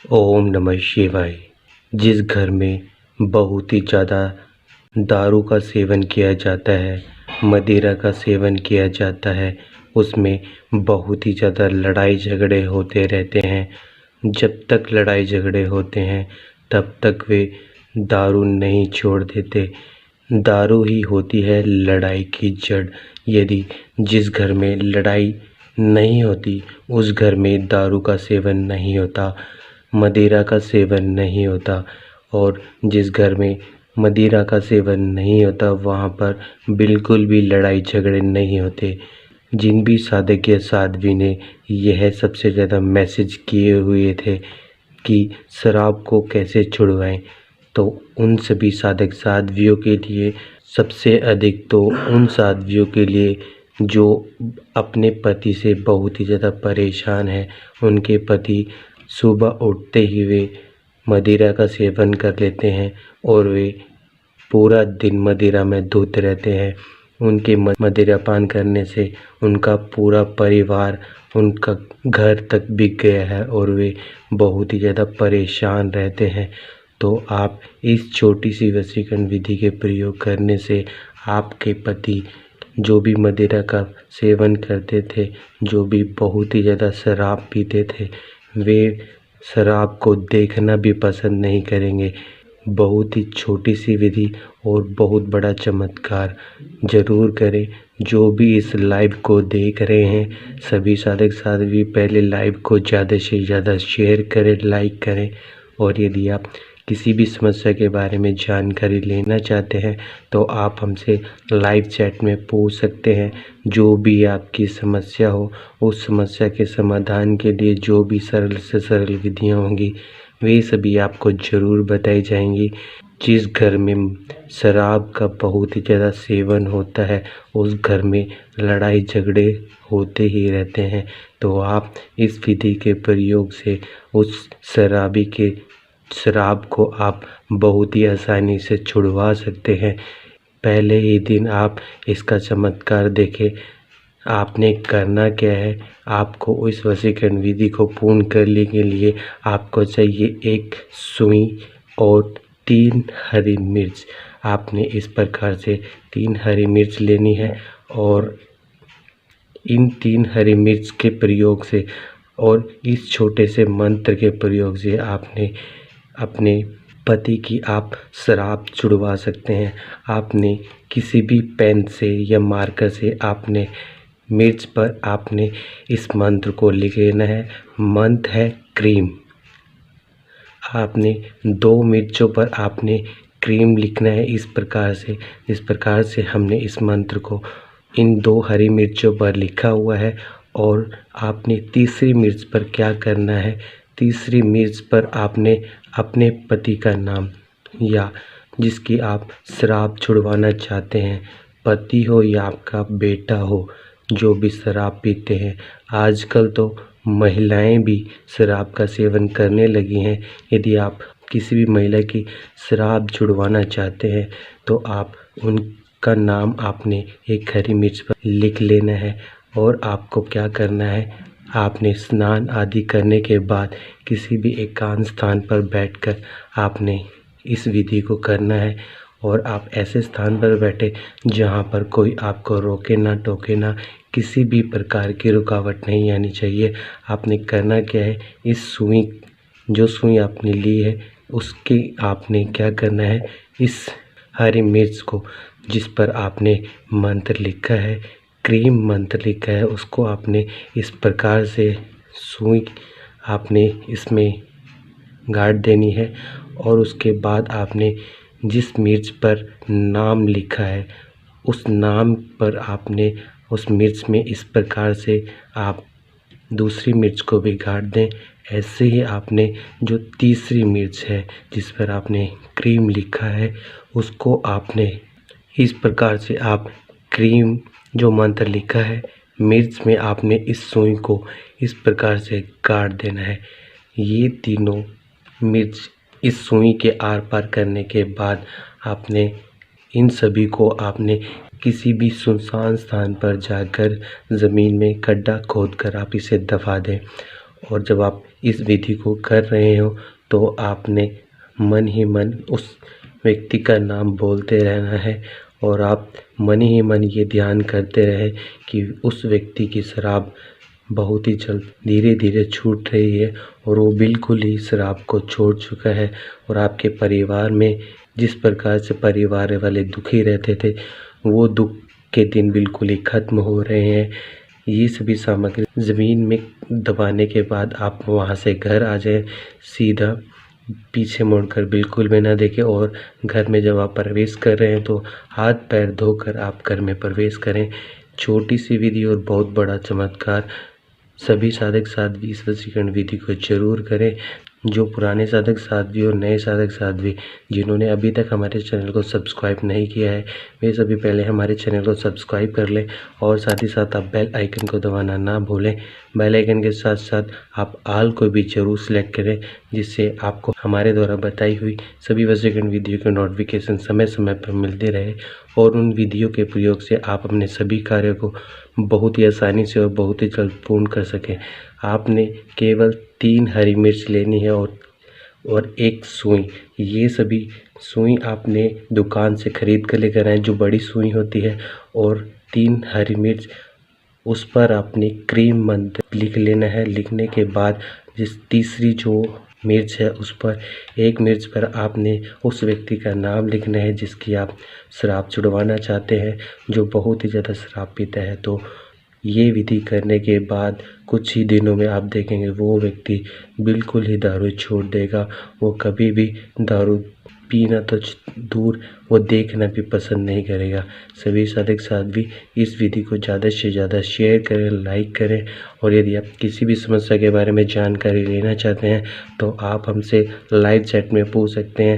ओम नमः शिवाय। जिस घर में बहुत ही ज़्यादा दारू का सेवन किया जाता है, मदिरा का सेवन किया जाता है, उसमें बहुत ही ज़्यादा लड़ाई झगड़े होते रहते हैं। जब तक लड़ाई झगड़े होते हैं तब तक वे दारू नहीं छोड़ देते। दारू ही होती है लड़ाई की जड़। यदि जिस घर में लड़ाई नहीं होती उस घर में दारू का सेवन नहीं होता, मदिरा का सेवन नहीं होता। और जिस घर में मदिरा का सेवन नहीं होता वहाँ पर बिल्कुल भी लड़ाई झगड़े नहीं होते। जिन भी साधक या साध्वी ने यह सबसे ज़्यादा मैसेज किए हुए थे कि शराब को कैसे छुड़वाएं, तो उन सभी साधक साध्वियों के लिए, सबसे अधिक तो उन साध्वियों के लिए जो अपने पति से बहुत ही ज़्यादा परेशान है। उनके पति सुबह उठते ही वे मदिरा का सेवन कर लेते हैं और वे पूरा दिन मदिरा में धुत रहते हैं। उनके मदिरा पान करने से उनका पूरा परिवार, उनका घर तक बिक गया है और वे बहुत ही ज़्यादा परेशान रहते हैं। तो आप इस छोटी सी वशीकरण विधि के प्रयोग करने से आपके पति जो भी मदिरा का सेवन करते थे, जो भी बहुत ही ज़्यादा शराब पीते थे, वे शराब को देखना भी पसंद नहीं करेंगे। बहुत ही छोटी सी विधि और बहुत बड़ा चमत्कार ज़रूर करें। जो भी इस लाइव को देख रहे हैं सभी साधक साध्वी पहले लाइव को ज़्यादा से ज़्यादा शेयर करें, लाइक करें। और यदि आप किसी भी समस्या के बारे में जानकारी लेना चाहते हैं तो आप हमसे लाइव चैट में पूछ सकते हैं। जो भी आपकी समस्या हो उस समस्या के समाधान के लिए जो भी सरल से सरल विधियां होंगी वे सभी आपको ज़रूर बताई जाएंगी। जिस घर में शराब का बहुत ही ज़्यादा सेवन होता है उस घर में लड़ाई झगड़े होते ही रहते हैं। तो आप इस विधि के प्रयोग से उस शराब को आप बहुत ही आसानी से छुड़वा सकते हैं। पहले ही दिन आप इसका चमत्कार देखें। आपने करना क्या है, आपको इस वशीकरण विधि को पूर्ण करने के लिए आपको चाहिए एक सुई और 3 हरी मिर्च। आपने इस प्रकार से 3 हरी मिर्च लेनी है और इन 3 हरी मिर्च के प्रयोग से और इस छोटे से मंत्र के प्रयोग से आपने अपने पति की आप शराब छुड़वा सकते हैं। आपने किसी भी पेन से या मार्कर से आपने मिर्च पर आपने इस मंत्र को लिख लेना है। मंत्र है क्रीम। आपने 2 मिर्चों पर आपने क्रीम लिखना है इस प्रकार से हमने इस मंत्र को इन 2 हरी मिर्चों पर लिखा हुआ है। और आपने तीसरी मिर्च पर क्या करना है, तीसरी मिर्च पर आपने अपने पति का नाम या जिसकी आप शराब छुड़वाना चाहते हैं, पति हो या आपका बेटा हो, जो भी शराब पीते हैं। आजकल तो महिलाएं भी शराब का सेवन करने लगी हैं। यदि आप किसी भी महिला की शराब छुड़वाना चाहते हैं तो आप उनका नाम आपने एक हरी मिर्च पर लिख लेना है। और आपको क्या करना है, आपने स्नान आदि करने के बाद किसी भी एकांत स्थान पर बैठकर आपने इस विधि को करना है। और आप ऐसे स्थान पर बैठे जहाँ पर कोई आपको रोके ना टोके ना, किसी भी प्रकार की रुकावट नहीं आनी चाहिए। आपने करना क्या है, इस सुई, जो सुई आपने ली है उसके आपने क्या करना है, इस हरी मिर्च को जिस पर आपने मंत्र लिखा है, क्रीम मंत्र लिखा है, उसको आपने इस प्रकार से सुई आपने इसमें गाड़ देनी है। और उसके बाद आपने जिस मिर्च पर नाम लिखा है उस नाम पर आपने उस मिर्च में इस प्रकार से आप दूसरी मिर्च को भी गाड़ दें। ऐसे ही आपने जो तीसरी मिर्च है जिस पर आपने क्रीम लिखा है उसको आपने इस प्रकार से आप क्रीम जो मंत्र लिखा है मिर्च में आपने इस सुई को इस प्रकार से गाड़ देना है। ये तीनों मिर्च इस सुई के आर पार करने के बाद आपने इन सभी को आपने किसी भी सुनसान स्थान पर जाकर ज़मीन में गड्ढा खोदकर आप इसे दफा दें। और जब आप इस विधि को कर रहे हो तो आपने मन ही मन उस व्यक्ति का नाम बोलते रहना है और आप मन ही मन ये ध्यान करते रहे कि उस व्यक्ति की शराब बहुत ही जल्द धीरे धीरे छूट रही है और वो बिल्कुल ही शराब को छोड़ चुका है और आपके परिवार में जिस प्रकार से परिवार वाले दुखी रहते थे वो दुख के दिन बिल्कुल ही खत्म हो रहे हैं। ये सभी सामग्री ज़मीन में दबाने के बाद आप वहाँ से घर आ जाएं, सीधा पीछे मुड़कर बिल्कुल भी ना देखें और घर में जब आप प्रवेश कर रहे हैं तो हाथ पैर धोकर आप घर में प्रवेश करें। छोटी सी विधि और बहुत बड़ा चमत्कार। सभी साधक साध्वी इस वशीकरण विधि को जरूर करें। जो पुराने साधक साध्वी और नए साधक साध्वी जिन्होंने अभी तक हमारे चैनल को सब्सक्राइब नहीं किया है वे सभी पहले हमारे चैनल को सब्सक्राइब कर लें और साथ ही साथ आप बेल आइकन को दबाना ना भूलें। बेल आइकन के साथ साथ आप ऑल को भी जरूर सेलेक्ट करें जिससे आपको हमारे द्वारा बताई हुई सभी वशीकरण विधियों के नोटिफिकेशन समय समय पर मिलते रहे और उन विधियों के प्रयोग से आप अपने सभी कार्यों को बहुत ही आसानी से और बहुत ही जल्द पूर्ण कर सकें। आपने केवल 3 हरी मिर्च लेनी है और एक सुई। ये सभी सुई आपने दुकान से खरीद कर लेकर आए जो बड़ी सुई होती है और 3 हरी मिर्च उस पर आपने क्रीम मंत्र लिख लेना है। लिखने के बाद जिस तीसरी जो मिर्च है उस पर एक मिर्च पर आपने उस व्यक्ति का नाम लिखना है जिसकी आप शराब छुड़वाना चाहते हैं जो बहुत ही ज़्यादा शराब पीता है। तो ये विधि करने के बाद कुछ ही दिनों में आप देखेंगे वो व्यक्ति बिल्कुल ही दारू छोड़ देगा। वो कभी भी दारू पीना तो दूर वो देखना भी पसंद नहीं करेगा। सभी साधक साध्वी इस विधि को ज़्यादा से ज़्यादा शेयर करें, लाइक करें और यदि आप किसी भी समस्या के बारे में जानकारी लेना चाहते हैं तो आप हमसे लाइव चैट में पूछ सकते हैं।